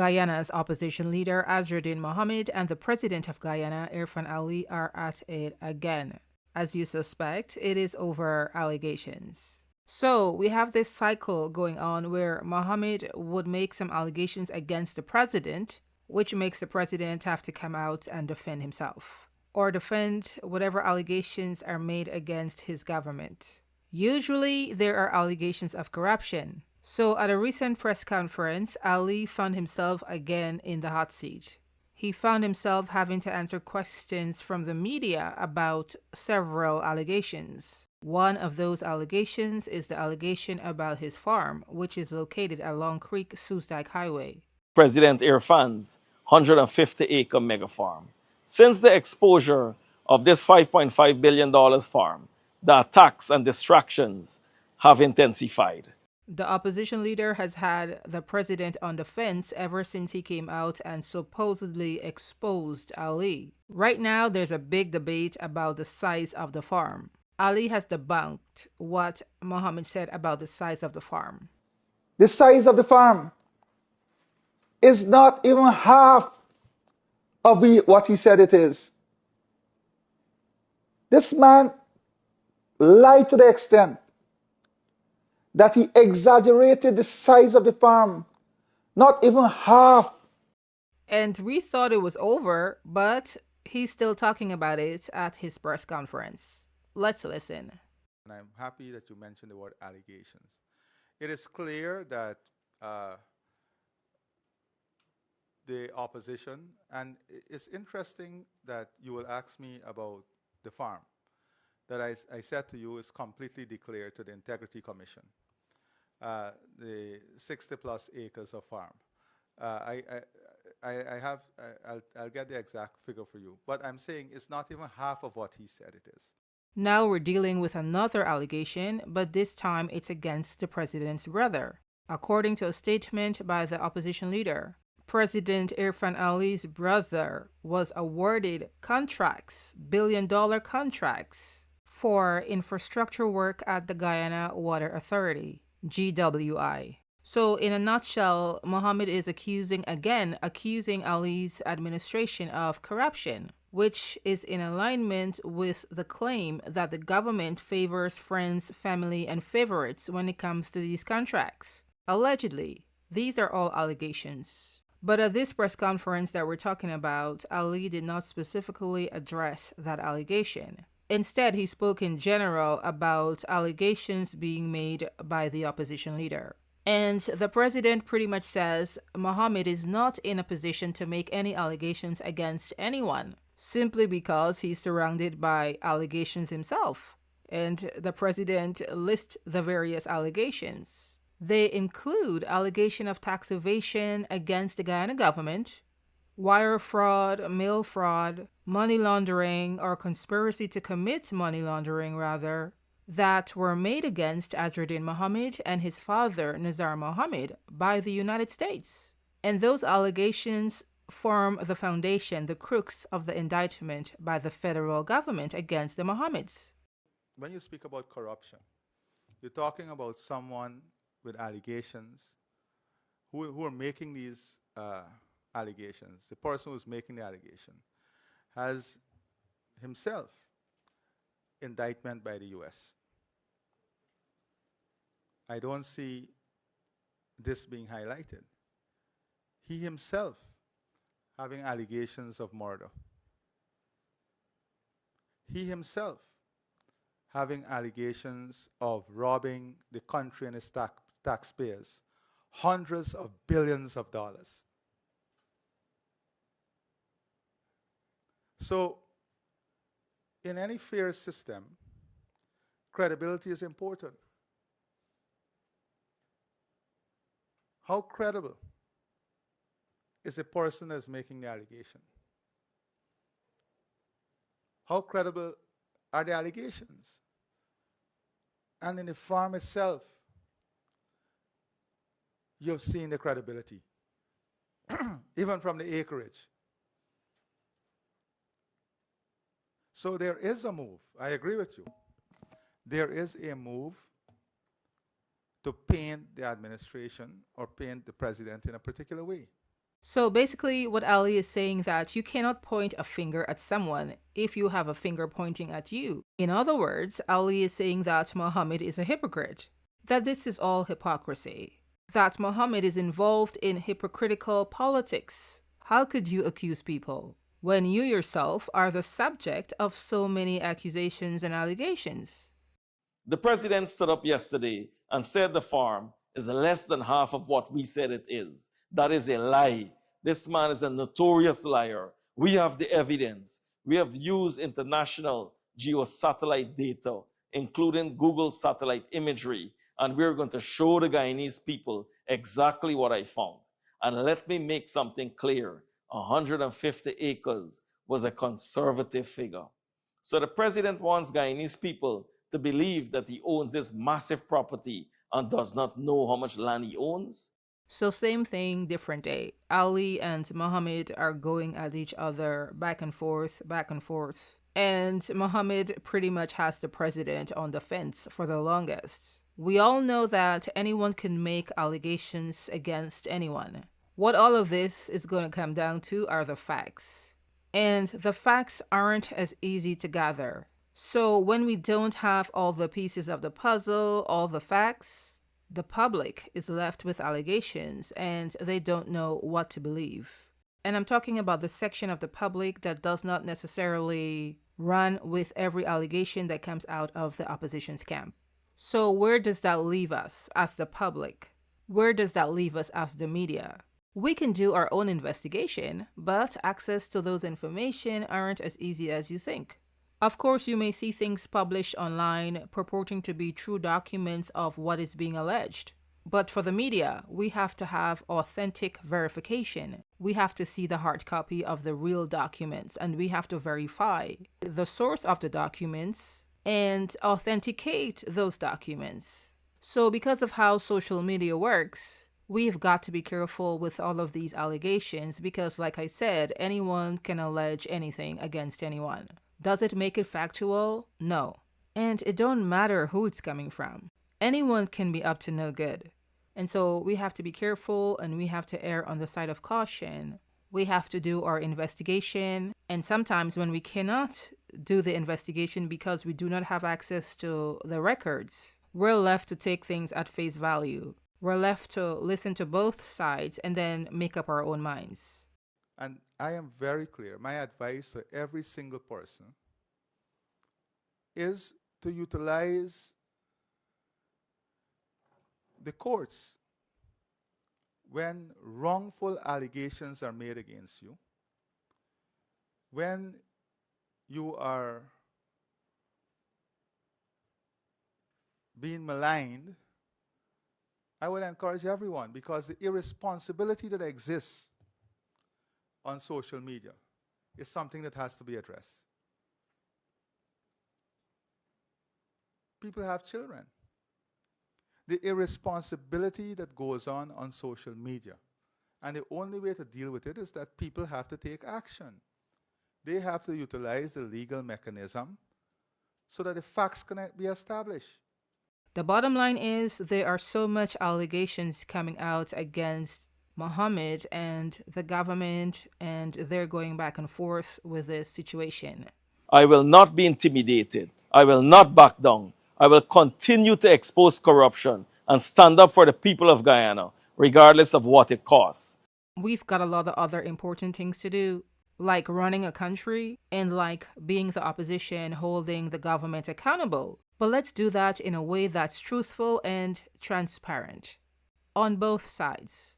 Guyana's opposition leader Azruddin Mohamed and the president of Guyana, Irfaan are at it again. As you suspect, it is over allegations. So we have this cycle going on where Mohamed would make some allegations against the president, which makes the president have to come out and defend himself, or defend whatever allegations are made against his government. Usually, there are allegations of corruption. So at a recent press conference, Ali found himself again in the hot seat. He found himself having to answer questions from the media about several allegations. One of those allegations is the allegation about his farm, which is located along Creek Soosdijk Highway. President Irfaan's 150-acre mega farm. Since the exposure of this $5.5 billion farm, the attacks and distractions have intensified. The opposition leader has had the president on the fence ever since he came out and supposedly exposed Ali. Right now, there's a big debate about the size of the farm. Ali has debunked what Mohamed said about the size of the farm. The size of the farm is not even half of what he said it is. This man lied to the extent that he exaggerated the size of the farm, not even half. And we thought it was over, but he's still talking about it at his press conference. Let's listen. And I'm happy that you mentioned the word allegations. It is clear that the opposition, and it's interesting that you will ask me about the farm that I said to you is completely declared to the Integrity Commission, the 60 plus acres of farm. I'll get the exact figure for you, but I'm saying it's not even half of what he said it is. Now we're dealing with another allegation, but this time it's against the president's brother. According to a statement by the opposition leader, President Irfaan Ali's brother was awarded contracts, billion-dollar contracts, for infrastructure work at the Guyana Water Authority, GWI. So in a nutshell, Mohamed is accusing Ali's administration of corruption, which is in alignment with the claim that the government favors friends, family, and favorites when it comes to these contracts. Allegedly, these are all allegations. But at this press conference that we're talking about, Ali did not specifically address that allegation. Instead, he spoke in general about allegations being made by the opposition leader. And the president pretty much says Mohamed is not in a position to make any allegations against anyone, simply because he's surrounded by allegations himself. And the president lists the various allegations. They include allegation of tax evasion against the Guyana government, wire fraud, mail fraud, money laundering, or conspiracy to commit money laundering, rather, that were made against Azruddin Mohamed and his father, Nizar Mohamed, by the United States. And those allegations form the foundation, the crux of the indictment by the federal government against the Mohameds. When you speak about corruption, you're talking about someone with allegations who are making these allegations. The person who's making the allegation has himself indictment by the U.S. I don't see this being highlighted. He himself having allegations of murder. He himself having allegations of robbing the country and its taxpayers hundreds of billions of dollars. So, in any fair system, credibility is important. How credible is the person that's making the allegation? How credible are the allegations? And in the farm itself, you've seen the credibility, even from the acreage. So there is a move. I agree with you. There is a move to paint the administration or paint the president in a particular way. So basically, what Ali is saying that you cannot point a finger at someone if you have a finger pointing at you. In other words, Ali is saying that Mohammed is a hypocrite, that this is all hypocrisy, that Mohammed is involved in hypocritical politics. How could you accuse people when you yourself are the subject of so many accusations and allegations? The president stood up yesterday and said the farm is less than half of what we said it is. That is a lie. This man is a notorious liar. We have the evidence. We have used international geosatellite data, including Google satellite imagery, and we're going to show the Guyanese people exactly what I found. And let me make something clear. 150 acres was a conservative figure. So the president wants Guyanese people to believe that he owns this massive property and does not know how much land he owns? So same thing, different day. Ali and Mohammed are going at each other back and forth, back and forth. And Mohammed pretty much has the president on the fence for the longest. We all know that anyone can make allegations against anyone. What all of this is going to come down to are the facts. And the facts aren't as easy to gather. So when we don't have all the pieces of the puzzle, all the facts, the public is left with allegations and they don't know what to believe. And I'm talking about the section of the public that does not necessarily run with every allegation that comes out of the opposition's camp. So where does that leave us as the public? Where does that leave us as the media? We can do our own investigation, but access to those information aren't as easy as you think. Of course, you may see things published online purporting to be true documents of what is being alleged. But for the media, we have to have authentic verification. We have to see the hard copy of the real documents, and we have to verify the source of the documents and authenticate those documents. So because of how social media works, we've got to be careful with all of these allegations because, like I said, anyone can allege anything against anyone. Does it make it factual? No. And it don't matter who it's coming from. Anyone can be up to no good. And so we have to be careful and we have to err on the side of caution. We have to do our investigation. And sometimes when we cannot do the investigation because we do not have access to the records, we're left to take things at face value. We're left to listen to both sides and then make up our own minds. And I am very clear. My advice to every single person is to utilize the courts when wrongful allegations are made against you, when you are being maligned. I would encourage everyone, because the irresponsibility that exists on social media is something that has to be addressed. People have children. The irresponsibility that goes on social media. And the only way to deal with it is that people have to take action. They have to utilize the legal mechanism so that the facts can be established. The bottom line is there are so much allegations coming out against Mohammed and the government, and they're going back and forth with this situation. I will not be intimidated. I will not back down. I will continue to expose corruption and stand up for the people of Guyana, regardless of what it costs. We've got a lot of other important things to do, like running a country and like being the opposition, holding the government accountable. But let's do that in a way that's truthful and transparent on both sides.